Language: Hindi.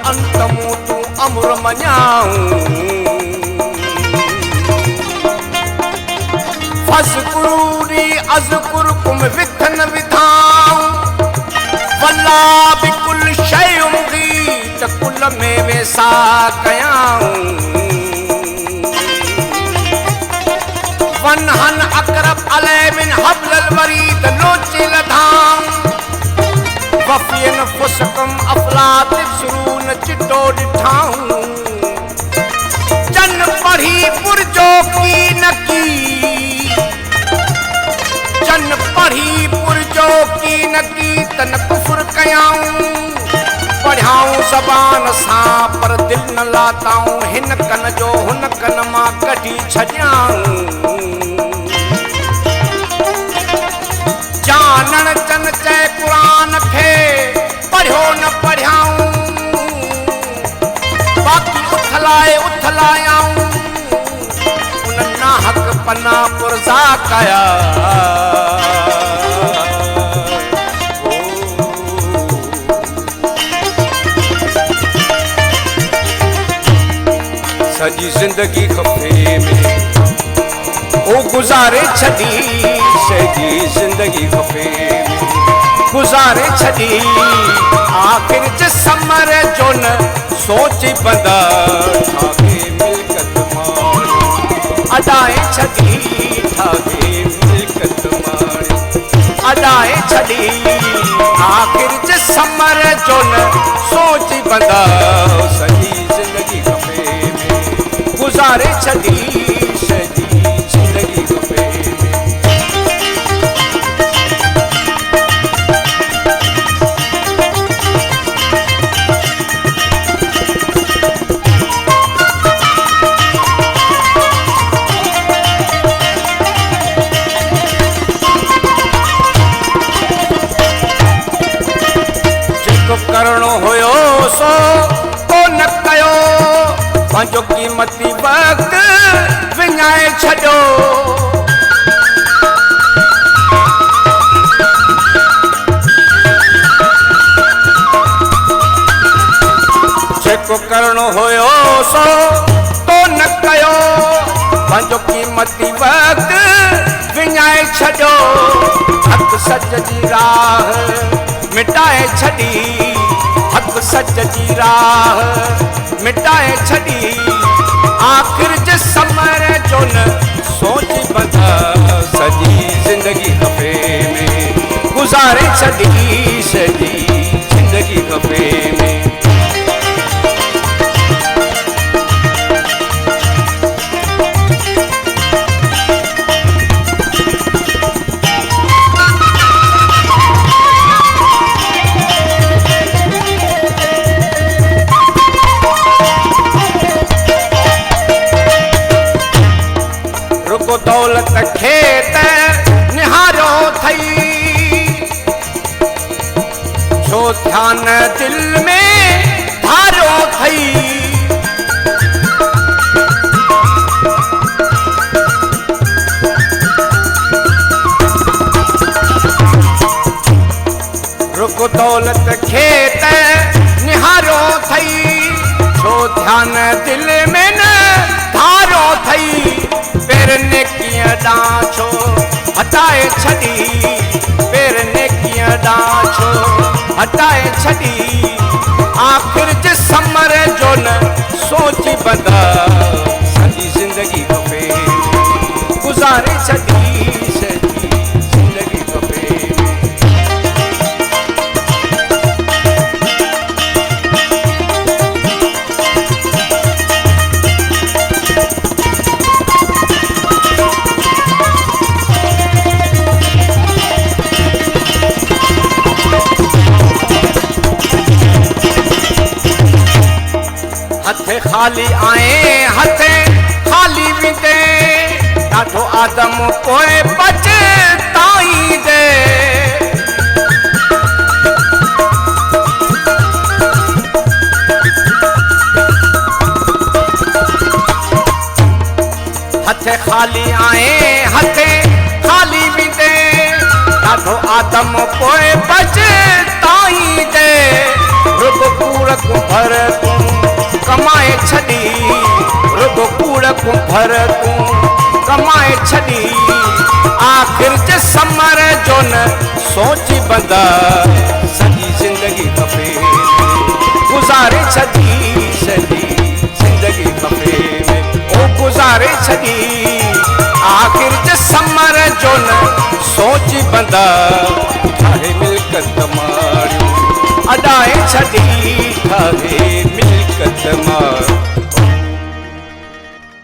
अंत मूं तूं अमर मञाऊं फज़कुरूनी अज़कुरकुम विथन विधाऊं वल्ला बिकुल शइ उमदी त कुल में वेसा कयाऊं वनहन अकरब अलय मिन हब्लल वरीद लोचे लधाऊं वफ़ियन फुसकम अफलात सुरून चिटो ॾिठाऊं चन पढ़ी पुरजो की नकी चन पढ़ी पुरजो की नकी तन कुफर कयाऊं पढ़ाऊं ज़बान सां पर दिल न लाताऊं हिन कन जो हुन कन मां कढी छॾियाऊं जानण चन चए क़ुरान खे पढ़ियो न पढ़ियाऊं बाक़ी उथलायाऊं उन नाहक पना पुरज़ा कया सजी जिंदगी खपे में ओ गुज़ारे छॾी सजी जिंदगी खपे गुज़ारे छॾी आख़िर जे समर जो न सोच बंदा ठाहे मिल्कत माण अदाए छॾी ठाहे मिल्कत माण अदाए छॾी आख़िर जे समर जो न सोच बंदा सजी जिंदगी खपे गुज़ारे छॾी सजी जिंदगी खपे जेको करणो हुयो सो को न कयो पंहिंजो क़ीमती वक़्त विञाए छॾियो जेको करणो हुयो सो तो न कयो पंहिंजो क़ीमती वक़्त विञाए छॾियो हक़ सच जी राह मिटाए छॾी हक़ सच जी राह मिटाए छॾी आख़िर जे समर जो न सोच बंदा सजी जिंदगी खपे में गुज़ारे छॾी सजी जिंदगी खपे में दौलत खेत निहारो थई छो ध्यान दिल में धारो थई रुक दौलत खेत निहारो थई छो ध्यान दिल में न धारो थई पेर नेकीअ ॾांहुं छो हटाए छॾी पेर नेकीअ ॾांहुं छो हटाए छॾी आख़िर जे समर जो न सोची बंदा सॼी ज़िंदगी खपे गुज़ारे छॾी सॼी ज़िंदगी खपे हथे खाली आए हथे खाली विदे ॾाढो आदम पोइ पछताई दे हथे खाली आए हथे खाली विदे ॾाढो आदम पोइ पछताई दे रुग पूरक भर कुंभर तूं कमाए छॾी आख़िर जे समर जो न सोची बंदा सॼी ज़िंदगी खपे गुज़ारे छॾी सॼी ज़िंदगी खपे ओ गुज़ारे छॾी आख़िर जे समर जो न सोची बंदा ठाहे मिल्कत मारियूं अॾाए छॾी ठाहे मिल्कत मारियूं